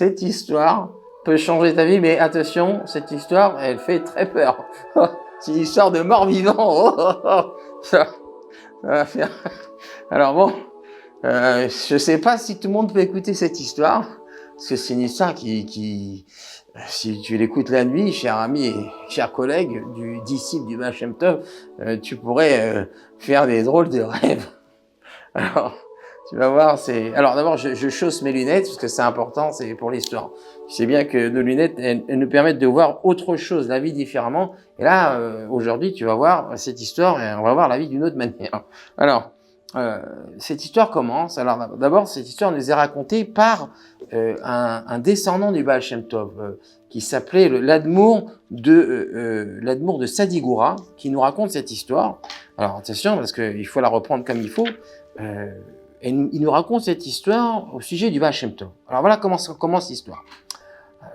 cette histoire peut changer ta vie, mais attention, cette histoire, elle fait très peur. C'est une histoire de mort-vivant. Ça va faire... Alors bon, je sais pas si tout le monde peut écouter cette histoire, parce que c'est une histoire qui si tu l'écoutes la nuit, cher ami et cher collègue du disciple du Baal Shem Tov, tu pourrais faire des drôles de rêves. Alors, tu vas voir, c'est... Alors d'abord, je chausse mes lunettes, parce que c'est important, c'est pour l'histoire. Tu sais bien que nos lunettes, elles nous permettent de voir autre chose, la vie différemment. Et là, aujourd'hui, tu vas voir cette histoire, et on va voir la vie d'une autre manière. Alors, cette histoire commence. Alors d'abord, cette histoire nous est racontée par un descendant du Baal Shem Tov, qui s'appelait l'Admour de Sadigoura, qui nous raconte cette histoire. Alors attention, parce qu'il faut la reprendre comme il faut. Et il nous raconte cette histoire au sujet du Baal Shem Tov. Alors voilà comment commence l'histoire.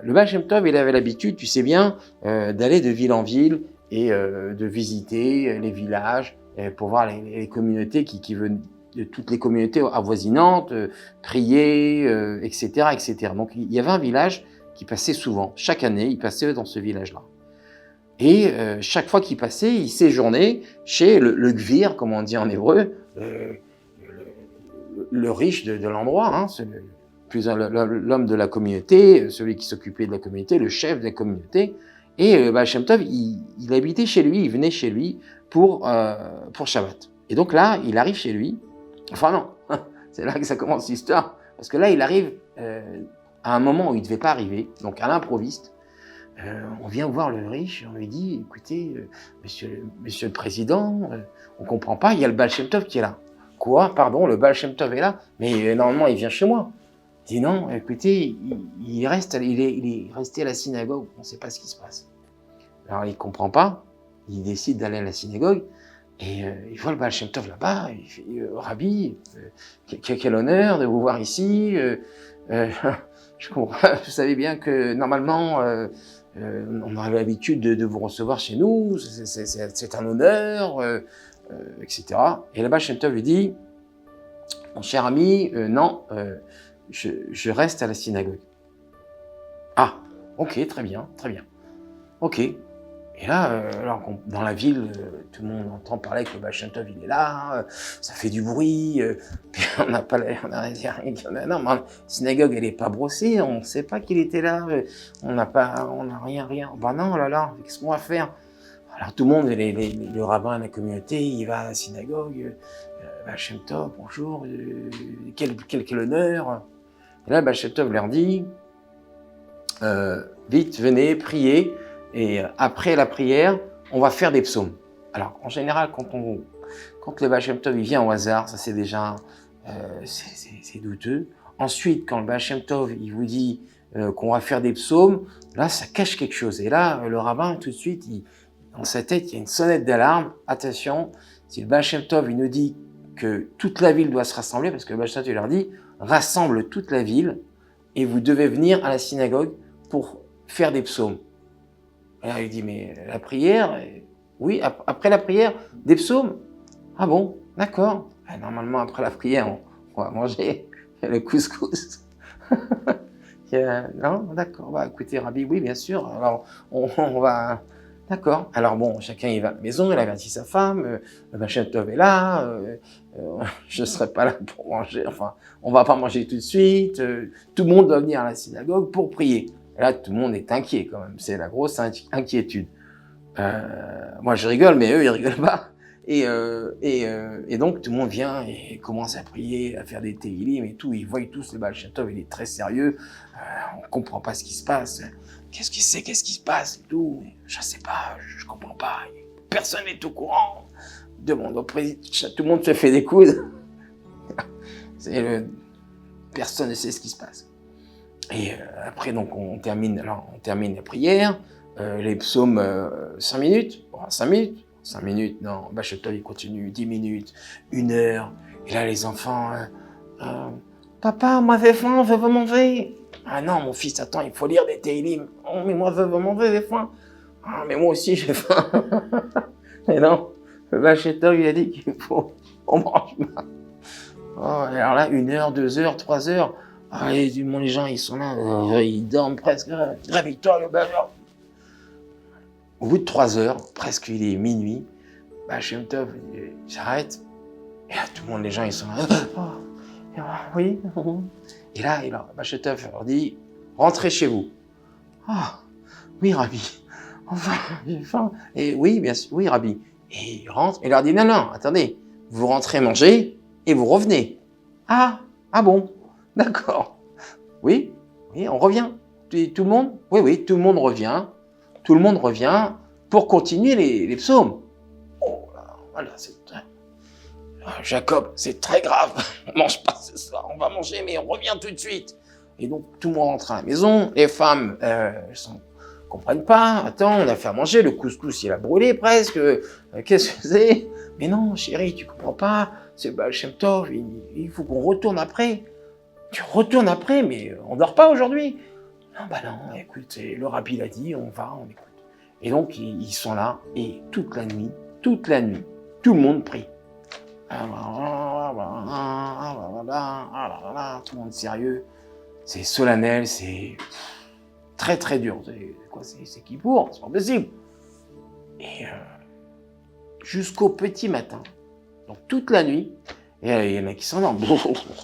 Le Baal Shem Tov, il avait l'habitude, tu sais bien, d'aller de ville en ville et de visiter les villages pour voir les communautés qui venaient, de toutes les communautés avoisinantes, prier, etc., etc. Donc il y avait un village qui passait souvent. Chaque année, il passait dans ce village-là. Et chaque fois qu'il passait, il séjournait chez le gvir, comme on dit en hébreu, le riche de l'endroit, hein, l'homme de la communauté, celui qui s'occupait de la communauté, le chef de la communauté. Et Baal Shem Tov, il habitait chez lui, il venait chez lui pour Shabbat. Et donc là, il arrive chez lui. Enfin non, c'est là que ça commence l'histoire. Parce que là, il arrive à un moment où il ne devait pas arriver, donc à l'improviste. On vient voir le riche, on lui dit, écoutez, monsieur le président, on ne comprend pas, il y a le Baal Shem Tov qui est là. Quoi? Pardon, le Baal Shem Tov est là? Mais normalement, il vient chez moi. Il dit non, écoutez, il est resté à la synagogue, on ne sait pas ce qui se passe. Alors il ne comprend pas, il décide d'aller à la synagogue, et il voit le Baal Shem Tov là-bas, il fait Rabbi, quel honneur de vous voir ici. Vous savez bien que normalement, on a l'habitude de vous recevoir chez nous, c'est un honneur, etc. Et le Baal Shem Tov lui dit, mon cher ami, non, je reste à la synagogue. Ah, ok, très bien, ok. Et là, alors, dans la ville, tout le monde entend parler que le Baal Shem Tov, il est là, ça fait du bruit, puis on n'a non, mais la synagogue, elle n'est pas brossée, on ne sait pas qu'il était là, on n'a rien. Ben non, oh là là, qu'est-ce qu'on va faire? Alors tout le monde, le rabbin de la communauté, il va à la synagogue, Baal Shem Tov, bonjour, quel honneur. Et là, Baal Shem Tov leur dit, vite, venez, priez. Et après la prière, on va faire des psaumes. Alors, en général, quand le Baal Shem Tov il vient au hasard, ça c'est déjà c'est douteux. Ensuite, quand le Baal Shem Tov il vous dit qu'on va faire des psaumes, là, ça cache quelque chose. Et là, le rabbin, tout de suite, dans sa tête, il y a une sonnette d'alarme. Attention, si le Baal Shem Tov il nous dit que toute la ville doit se rassembler, parce que le Baal Shem Tov il leur dit, rassemble toute la ville et vous devez venir à la synagogue pour faire des psaumes. Et là, il dit, mais la prière, oui, après la prière, des psaumes. Ah bon, d'accord. Normalement, après la prière, on va manger le couscous. Non, d'accord. Bah, écoutez, Rabbi, oui, bien sûr. Alors, on va... D'accord. Alors bon, chacun il va à la maison, il avertit sa femme, le Baal Shem Tov est là, je ne serai pas là pour manger, enfin, on va pas manger tout de suite, tout le monde doit venir à la synagogue pour prier. Et là, tout le monde est inquiet quand même, c'est la grosse inquiétude. Moi, je rigole, mais eux, ils rigolent pas. Et donc, tout le monde vient et commence à prier, à faire des téhilim et tout. Ils voient tous le Baal Shem Tov, il est très sérieux. On comprend pas ce qui se passe. Qu'est-ce qui se passe et tout? Je sais pas, je comprends pas. Personne n'est au courant. Demande au président, tout le monde se fait des coudes. Personne ne sait ce qui se passe. Et après, donc, on termine la prière. Les psaumes, 5 minutes. Bon, 5 minutes. 5 minutes, non. Baal Shem Tov, il continue. 10 minutes, 1 heure. Et là, les enfants, papa, moi, j'ai faim, je veux manger. Ah non, mon fils, attends, il faut lire des téhilim. Oh, mais moi, je veux manger, j'ai faim. Ah, mais moi aussi, j'ai faim. Et non, le Baal Shem Tov, il a dit qu'il faut, on mange pas. Oh, alors là, 1 heure, 2 heures, 3 heures. Ah, et du monde, les gens, ils sont là, ils dorment presque. Réveille-toi, le bâtard. Au bout de 3 heures, presque il est minuit, Shem Tov, il s'arrête. Et là, tout le monde, les gens, ils sont là. Oui. Et là, Shem Tov leur dit, rentrez chez vous. Ah, oui, Rabbi. Enfin. Et oui, bien sûr, oui, Rabbi. Et il rentre et leur dit, non, attendez, vous rentrez manger et vous revenez. Ah bon, d'accord. Oui, on revient. Tout le monde, oui, tout le monde revient. Tout le monde revient pour continuer les psaumes. Oh là, voilà, Jacob, c'est très grave. On mange pas ce soir, on va manger, mais on revient tout de suite. Et donc, tout le monde rentre à la maison. Les femmes, comprennent pas. Attends, on a fait à manger, le couscous, il a brûlé presque. Qu'est-ce que c'est? Mais non, chérie, tu comprends pas. C'est Baal Shem Tov, il faut qu'on retourne après. Tu retournes après, mais on dort pas aujourd'hui. Non, écoute, le rabbi l'a dit, on écoute. Et donc, ils sont là, et toute la nuit, tout le monde prie. Tout le monde sérieux. C'est solennel, c'est très très dur. C'est Kippour, c'est pas possible. Et jusqu'au petit matin, donc toute la nuit, et il y en a qui s'endorment.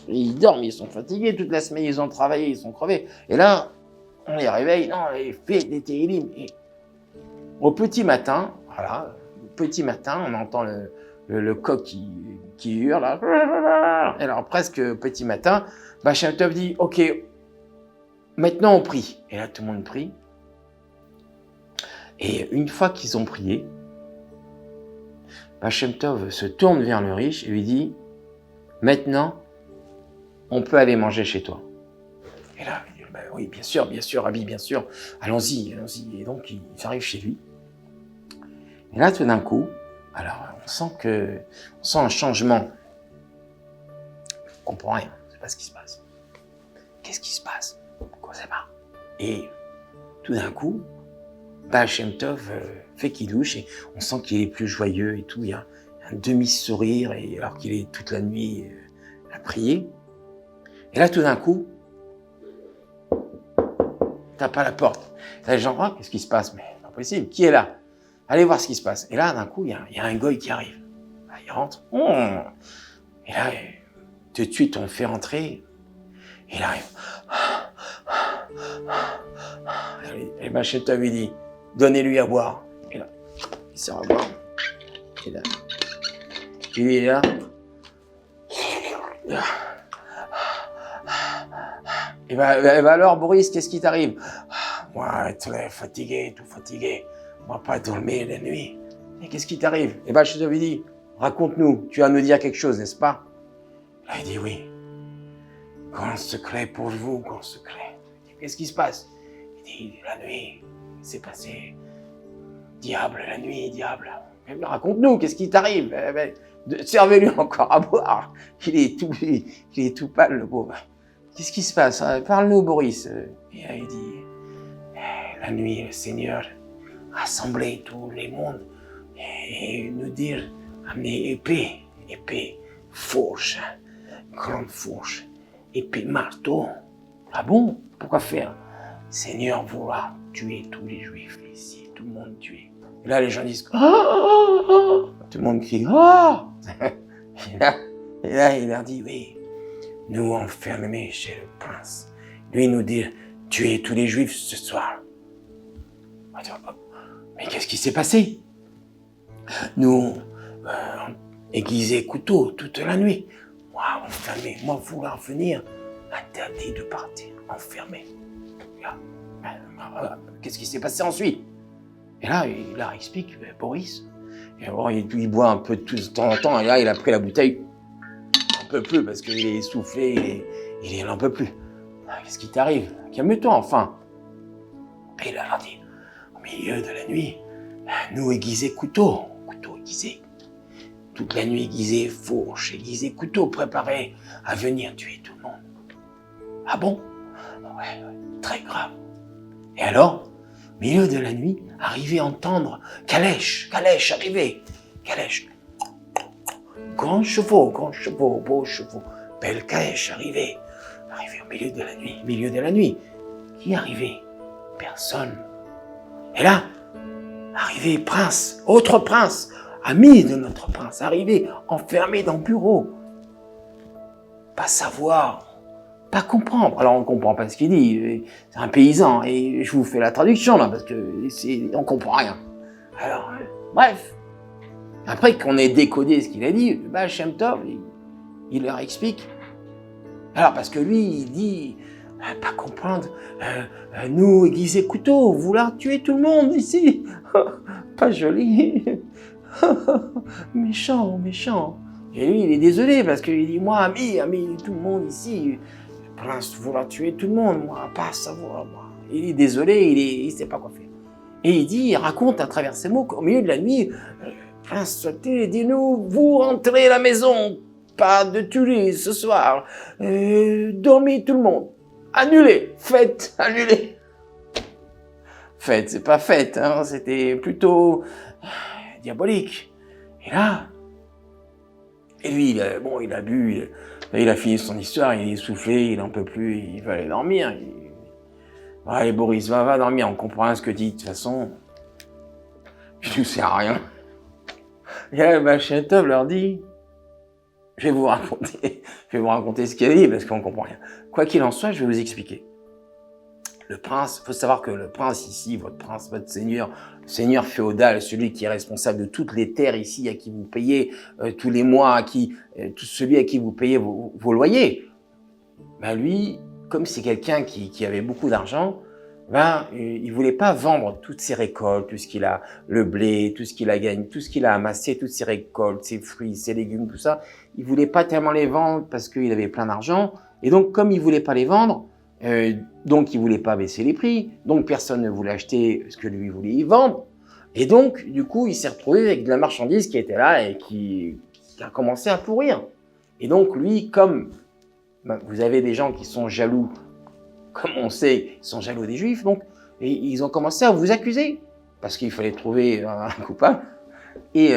Ils dorment, ils sont fatigués toute la semaine, ils ont travaillé, ils sont crevés. Et là, on les réveille, non, les fait des télim. Et au petit matin, voilà, on entend le coq qui hurle. Là. Et alors presque petit matin, Shem Tov dit, ok, maintenant on prie. Et là, tout le monde prie. Et une fois qu'ils ont prié, Shem Tov se tourne vers le riche et lui dit, maintenant, on peut aller manger chez toi. Et là, il dit, oui, bien sûr, Rabbi, bien sûr, allons-y. Et donc, ils arrivent chez lui. Et là, tout d'un coup, alors, on sent un changement. On comprend rien, on ne sait pas ce qui se passe. Qu'est-ce qui se passe? On ne sait pas. Et tout d'un coup, Shem Tov fait kidouche et on sent qu'il est plus joyeux et tout. Il y a un demi-sourire alors qu'il est toute la nuit à prier. Et là, tout d'un coup, tape à la porte. Là, les gens, qu'est-ce qui se passe? Mais pas possible, qui est là? Allez voir ce qui se passe. Et là, d'un coup, il y a un goy qui arrive. Là, il rentre. Et là, tout de suite, on le fait rentrer. Et il arrive. Et Shem Tov lui dit, donnez-lui à boire. Et là, il sert à boire. Et là, il est là. Et alors, Boris, qu'est-ce qui t'arrive? Moi, très fatigué, tout fatigué. Moi, pas dormir la nuit. Et qu'est-ce qui t'arrive? Shem Tov lui dit, raconte-nous, tu vas nous dire quelque chose, n'est-ce pas? Là, il dit oui. Grand secret pour vous, grand secret. Qu'est-ce qui se passe? Il dit, la nuit, c'est passé. Diable, la nuit, diable. Mais raconte-nous, qu'est-ce qui t'arrive? Servez-lui encore à boire. Il est tout pâle, le pauvre. Qu'est-ce qui se passe? Parle-nous, Boris. Et là, il dit, la nuit, le Seigneur rassembler tous les mondes et nous dire, amenez épée, fourche, grande fourche, épée, marteau. Ah bon? Pourquoi faire? Seigneur voudra tuer tous les Juifs ici, tout le monde tuer. Et là, les gens disent, tout le monde crie, et là, il leur dit, oui, nous enfermer chez le prince. Lui nous dire, tuer tous les Juifs ce soir. Mais qu'est-ce qui s'est passé? Nous, aiguisés couteau toute la nuit. Moi, enfermé. Moi, vouloir venir, interdit de partir. Enfermé. Qu'est-ce qui s'est passé ensuite? Et là, il leur explique, Boris. Et bon, il boit un peu de temps en temps. Et là, il a pris la bouteille. Il n'en peut plus parce qu'il est essoufflé. Il n'en peut plus. Qu'est-ce qui t'arrive? Calme-toi, enfin. Et il leur dit, au milieu de la nuit, nous aiguisés couteau aiguisé. Toute la nuit aiguisé, fourche, aiguisé, couteau, préparé à venir tuer tout le monde. Ah bon? Ouais, très grave. Et alors, au milieu de la nuit, arrivé à entendre calèche, arrivé. Calèche. Grands chevaux, beaux chevaux. Belle calèche arrivée. Arrivé au milieu de la nuit, milieu de la nuit. Qui est arrivé? Personne. Et là, arrivé prince, autre prince, ami de notre prince, arrivé, enfermé dans le bureau. Pas savoir, pas comprendre. Alors on ne comprend pas ce qu'il dit, c'est un paysan, et je vous fais la traduction là, parce que on comprend rien. Alors, bref. Après qu'on ait décodé ce qu'il a dit, le Baal Shem Tov, il leur explique. Alors, parce que lui, il dit, pas comprendre, nous, aiguisés couteaux, vouloir tuer tout le monde ici. Pas joli. Méchant, méchant. Et lui, il est désolé, parce qu'il dit, moi, ami, tout le monde ici, prince, vouloir tuer tout le monde, moi, pas savoir, moi. Il est désolé, il sait pas quoi faire. Et il raconte à travers ses mots qu'au milieu de la nuit, prince sauté, dis-nous, vous rentrez à la maison, pas de tuerie ce soir, dormez tout le monde, annulez, fête, annulez. Fête, c'est pas fête, hein, c'était plutôt diabolique. Et là, lui, il a bu, il a fini son histoire, il est essoufflé, il n'en peut plus, il va aller dormir. Allez Boris, va dormir, on comprend rien ce que tu dis, de toute façon, je ne sers à rien. Et là, le Baal Shem Tov leur dit, je vais vous raconter ce qu'il a dit, parce qu'on ne comprend rien. Quoi qu'il en soit, je vais vous expliquer. Le prince, il faut savoir que le prince ici, votre prince, votre seigneur, le seigneur féodal, celui qui est responsable de toutes les terres ici, à qui vous payez tous les mois, celui à qui vous payez vos loyers, ben lui, comme c'est quelqu'un qui avait beaucoup d'argent, il voulait pas vendre toutes ses récoltes, tout ce qu'il a, le blé, tout ce qu'il a gagné, tout ce qu'il a amassé, toutes ses récoltes, ses fruits, ses légumes, tout ça. Il voulait pas tellement les vendre parce qu'il avait plein d'argent. Et donc, comme il voulait pas les vendre, donc il voulait pas baisser les prix. Donc, personne ne voulait acheter ce que lui voulait y vendre. Et donc, du coup, il s'est retrouvé avec de la marchandise qui était là et qui a commencé à pourrir. Et donc, lui, comme vous avez des gens qui sont jaloux, comme on sait, ils sont jaloux des Juifs, donc et ils ont commencé à vous accuser, parce qu'il fallait trouver un coupable. Et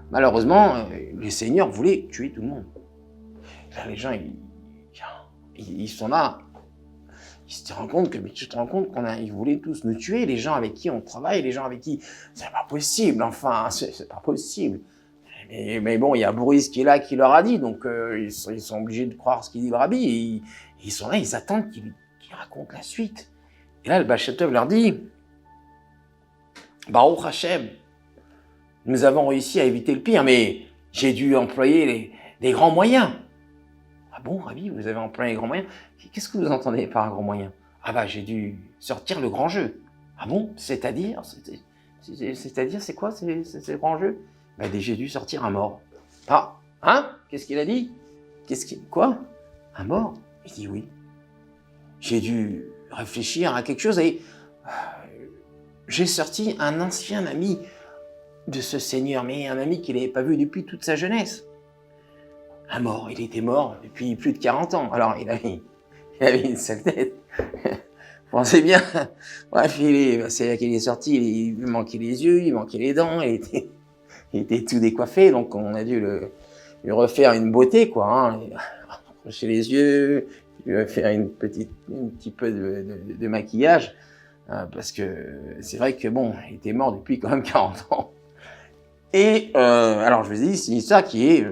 malheureusement, les seigneurs voulaient tuer tout le monde. Là, les gens, ils sont là, ils se rendent compte que, mais tu te rends compte qu'ils voulaient tous nous tuer, les gens avec qui on travaille, les gens avec qui, c'est pas possible, enfin, c'est pas possible. Mais bon, il y a Boris qui est là, qui leur a dit, donc ils sont obligés de croire ce qu'il dit le rabbi, et ils sont là, ils attendent qu'il raconte la suite. Et là, le Baal Shem Tov leur dit, Baruch Hashem, nous avons réussi à éviter le pire, mais j'ai dû employer les grands moyens. Ah bon, rabbi, vous avez employé les grands moyens? Qu'est-ce que vous entendez par un grand moyen? Ah j'ai dû sortir le grand jeu. Ah bon? C'est-à-dire, c'est quoi ces grands jeux? J'ai dû sortir un mort. Ah, hein? Qu'est-ce qu'il a dit? Quoi? Un mort? Il dit oui. J'ai dû réfléchir à quelque chose et j'ai sorti un ancien ami de ce seigneur, mais un ami qu'il n'avait pas vu depuis toute sa jeunesse. Un mort, il était mort depuis plus de 40 ans. Alors, il avait une sale tête. Pensez bien. Bref, c'est là qu'il est sorti, il lui manquait les yeux, il manquait les dents, il était tout décoiffé, donc on a dû lui refaire une beauté, quoi. Hein. Accrocher les yeux, lui faire un petit peu de maquillage, parce que c'est vrai que bon, il était mort depuis quand même 40 ans. Et alors je vous ai dit, c'est une histoire qui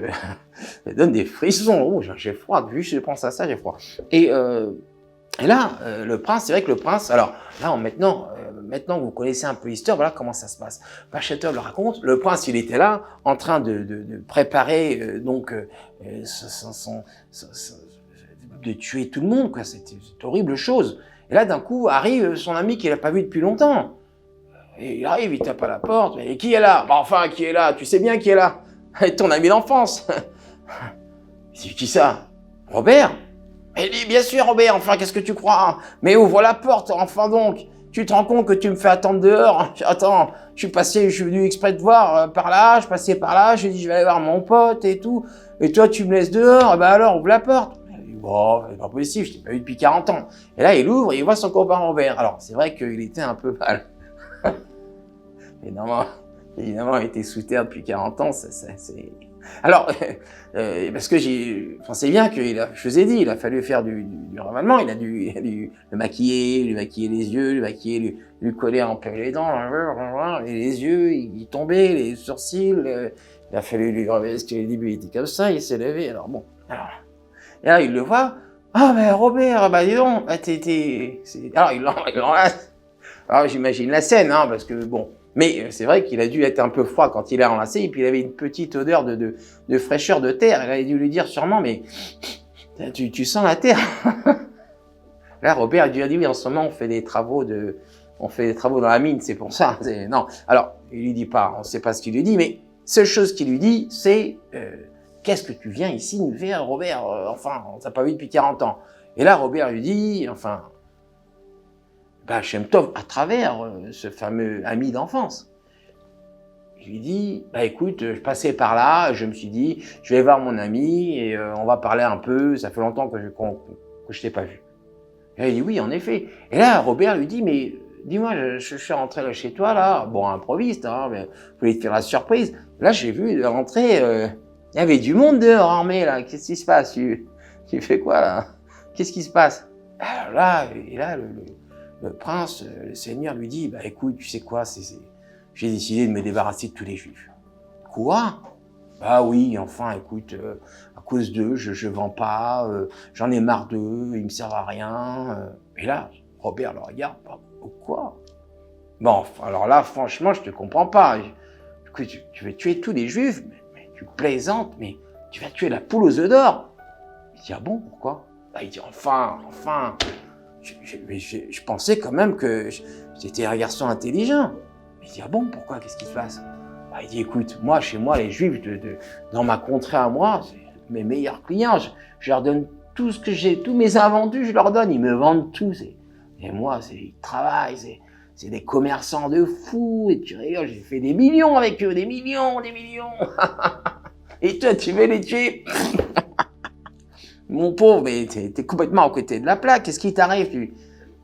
elle donne des frissons. Oh, j'ai froid, vu que je pense à ça, j'ai froid. Et là, le prince, c'est vrai que le prince, alors là, maintenant que vous connaissez un peu l'histoire, voilà comment ça se passe. Baal Shem Tov le raconte, le prince, il était là, en train de préparer, de tuer tout le monde, quoi. C'était une horrible chose. Et là, d'un coup, arrive son ami qu'il n'a pas vu depuis longtemps. Et il arrive, il tape à la porte. Et qui est là? Enfin, qui est là? Tu sais bien qui est là? Ton ami d'enfance. C'est qui ça? Robert? Il dit, bien sûr, Robert, enfin, qu'est-ce que tu crois? Mais ouvre la porte, enfin donc. Tu te rends compte que tu me fais attendre dehors? Attends, je suis venu exprès te voir par là, je passais par là, j'ai dit, je vais aller voir mon pote et tout. Et toi, tu me laisses dehors? Alors, ouvre la porte. Il dit, bon, c'est pas possible, je t'ai pas vu depuis 40 ans. Et là, il ouvre et il voit son copain Robert. Alors, c'est vrai qu'il était un peu mal. Évidemment, il était sous terre depuis 40 ans, Alors, parce que c'est bien je vous ai dit, il a fallu faire du ravalement, il a dû le maquiller, lui maquiller les yeux, lui maquiller, lui coller un peu les dents, et les yeux, ils tombaient, les sourcils, il a fallu lui parce qu'au début il était comme ça, il s'est levé, alors bon, et là il le voit, ah ben Robert, bah dis donc, bah, alors il l'enlace, alors j'imagine la scène, hein, parce que bon, mais c'est vrai qu'il a dû être un peu froid quand il a enlacé, et puis il avait une petite odeur de fraîcheur de terre. Il a dû lui dire sûrement, mais tu sens la terre. Là, Robert a dû dire, oui, en ce moment, on fait des travaux dans la mine, c'est pour ça. Non, alors, il lui dit pas, on ne sait pas ce qu'il lui dit, mais seule chose qu'il lui dit, c'est, qu'est-ce que tu viens ici nous faire, Robert? Enfin, on t'a pas vu depuis 40 ans. Et là, Robert lui dit, enfin, Baal Shem Tov, à travers ce fameux ami d'enfance, il lui dit, bah écoute, je passais par là, je me suis dit, je vais voir mon ami et on va parler un peu, ça fait longtemps que je t'ai pas vu. Et là, il dit oui, en effet. Et là, Robert lui dit, mais dis-moi, je suis rentré là chez toi, là, bon, improviste, hein, mais je voulais te faire la surprise. Là, j'ai vu rentrer, il y avait du monde dehors armé, là, qu'est-ce qui se passe? Tu fais quoi, là? Qu'est-ce qui se passe? Alors là, le prince, le seigneur lui dit, bah écoute, tu sais quoi, j'ai décidé de me débarrasser de tous les juifs. Quoi? Bah oui, enfin, écoute, à cause d'eux, je vends pas, j'en ai marre d'eux, ils me servent à rien. Et là, Robert le regarde, bah, quoi? Bon, alors là, franchement, je te comprends pas. Tu veux tuer tous les juifs, mais tu plaisantes, mais tu vas tuer la poule aux œufs d'or. Il dit, ah bon, pourquoi? Bah, il dit, enfin, je pensais quand même que j'étais un garçon intelligent. Il dit, ah bon, pourquoi? Qu'est-ce qui se passe? Bah, il dit, écoute, moi, chez moi, les juifs, dans ma contrée à moi, c'est mes meilleurs clients. Je leur donne tout ce que j'ai, tous mes invendus, je leur donne. Ils me vendent tout. Et moi, ils travaillent, c'est des commerçants de fous. Et tu rigoles, j'ai fait des millions avec eux, des millions. Et toi, tu veux les tuer? Mon pauvre, mais t'es complètement à côté de la plaque. Qu'est-ce qui t'arrive?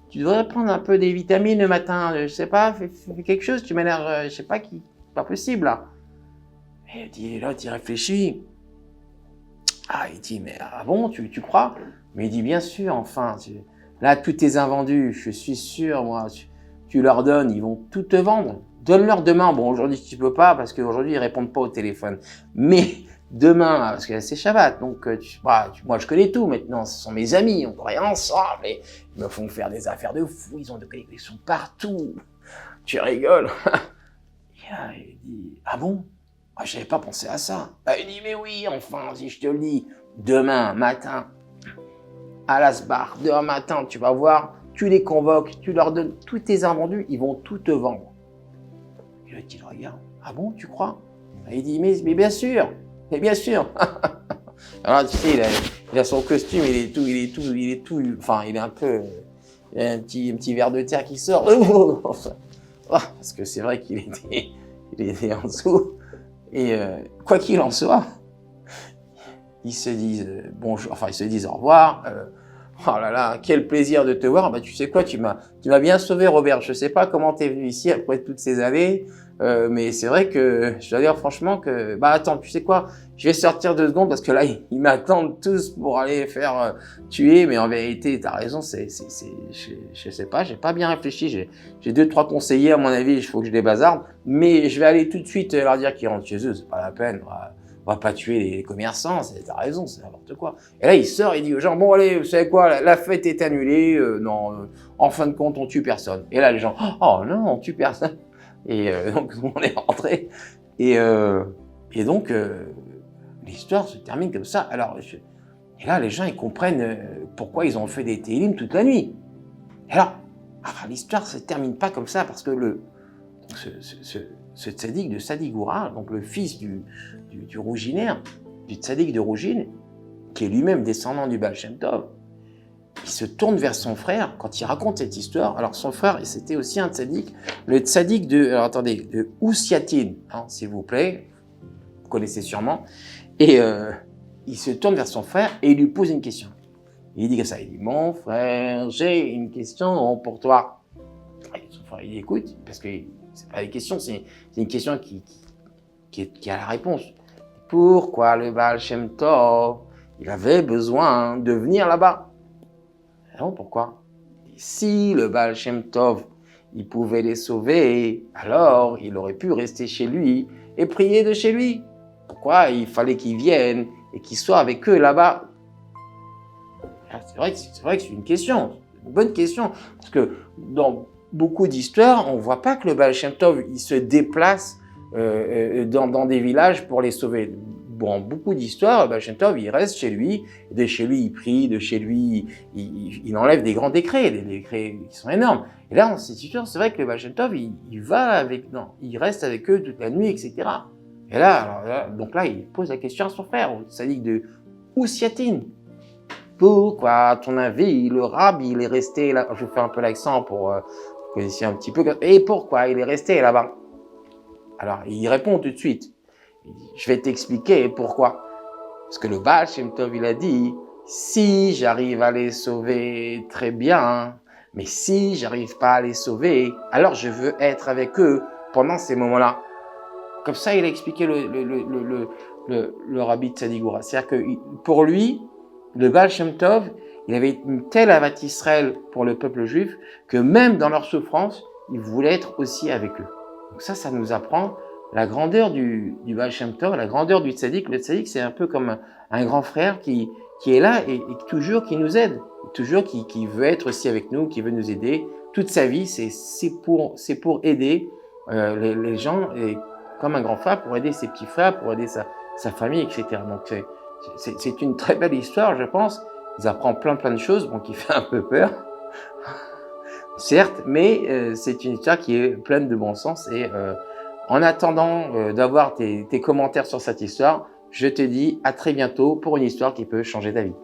Tu devrais prendre un peu des vitamines le matin. Je sais pas, fais quelque chose. Tu m'as l'air, je sais pas, pas possible là. Et là, tu réfléchis. Ah, il dit, mais ah bon, tu crois? Mais il dit, bien sûr, enfin. Là, tous tes invendus, je suis sûr, moi, tu leur donnes, ils vont tout te vendre. Donne-leur demain. Bon, aujourd'hui, tu peux pas parce qu'aujourd'hui, ils répondent pas au téléphone. Mais demain, parce que c'est Shabbat, donc moi je connais tout maintenant, ce sont mes amis, on travaille ensemble et ils me font faire des affaires de fou, ils ont des connexions partout. Tu rigoles. Et là, il dit, ah bon? Ah, j'avais pas pensé à ça. Il dit, mais oui, enfin, si je te le dis, demain matin, à l'Asbar, demain matin, tu vas voir, tu les convoques, tu leur donnes tous tes invendus, ils vont tout te vendre. Et là, il regarde, ah bon, tu crois? Il dit, mais bien sûr. Mais bien sûr. Alors tu sais, il a son costume, enfin il est un peu, il a un petit verre de terre qui sort. Parce que c'est vrai qu'il était en dessous. Et quoi qu'il en soit, ils se disent bonjour, enfin ils se disent au revoir. Oh là là, quel plaisir de te voir. Bah tu sais quoi, tu m'as bien sauvé, Robert. Je sais pas comment t'es venu ici après toutes ces années. Mais c'est vrai que je dois dire franchement que bah attends, tu sais quoi, je vais sortir 2 secondes parce que là ils m'attendent tous pour aller faire tuer, mais en vérité t'as raison, je sais pas, j'ai pas bien réfléchi, j'ai 2-3 conseillers à mon avis, il faut que je les bazarde, mais je vais aller tout de suite leur dire qu'ils rentrent chez eux, c'est pas la peine, on va pas tuer les commerçants, t'as raison, c'est n'importe quoi. Et là il sort, il dit aux gens, bon allez, vous savez quoi, la fête est annulée, non, en fin de compte on tue personne. Et là les gens, oh non, on tue personne. Et donc on est rentré et donc l'histoire se termine comme ça. Alors et là les gens ils comprennent pourquoi ils ont fait des télim toute la nuit. Et alors l'histoire se termine pas comme ça parce que ce tzaddik de Sadigoura, donc le fils du rouginaire, du tzaddik de Rougine, qui est lui-même descendant du Baal Shem Tov, il se tourne vers son frère quand il raconte cette histoire. Alors son frère, c'était aussi un tzaddik, le tzaddik de Ousiatine, hein, s'il vous plaît, vous connaissez sûrement. Et il se tourne vers son frère et il lui pose une question. Il dit comme ça, il dit, mon frère, j'ai une question pour toi. Et son frère, il dit, écoute, parce que c'est pas une question, c'est une question qui a la réponse. pourquoi le Baal Shem Tov, il avait besoin de venir là-bas. Non, pourquoi? Si le Baal Shem Tov, il pouvait les sauver, alors il aurait pu rester chez lui et prier de chez lui. Pourquoi il fallait qu'ils viennent et qu'ils soient avec eux là-bas? C'est vrai que c'est une question, une bonne question, parce que dans beaucoup d'histoires, on ne voit pas que le Baal Shem Tov il se déplace dans des villages pour les sauver. Bon, beaucoup d'histoires, le Baal Shem Tov il reste chez lui, et de chez lui il prie, de chez lui il enlève des grands décrets, des décrets qui sont énormes. Et là, dans cette histoire, c'est vrai que le Baal Shem Tov il va avec, non, il reste avec eux toute la nuit, etc. Et là, donc là, il pose la question à son frère, ça dit de Ousiatin. Pourquoi, à ton avis, le rabbi, il est resté là? Je fais un peu l'accent pour connaissiez un petit peu. Et pourquoi il est resté là-bas? Alors, il répond tout de suite. Il dit, je vais t'expliquer pourquoi. Parce que le Baal Shem Tov, il a dit, si j'arrive à les sauver, très bien. Mais si j'arrive pas à les sauver, alors je veux être avec eux pendant ces moments-là. Comme ça, il a expliqué le rabbi de Tzadigoura. C'est-à-dire que pour lui, le Baal Shem Tov, il avait une telle avat Israël pour le peuple juif que même dans leur souffrance, il voulait être aussi avec eux. Donc ça nous apprend la grandeur du Baal Shem Tov, la grandeur du Tzadik. Le Tzadik, c'est un peu comme un grand frère qui est là et toujours qui nous aide, toujours qui veut être aussi avec nous, qui veut nous aider. Toute sa vie, c'est pour aider les gens, et comme un grand frère, pour aider ses petits frères, pour aider sa famille, etc. Donc c'est une très belle histoire, je pense. Il apprend plein de choses, bon, qui fait un peu peur, certes, mais c'est une histoire qui est pleine de bon sens. Et en attendant d'avoir tes commentaires sur cette histoire, je te dis à très bientôt pour une histoire qui peut changer ta vie.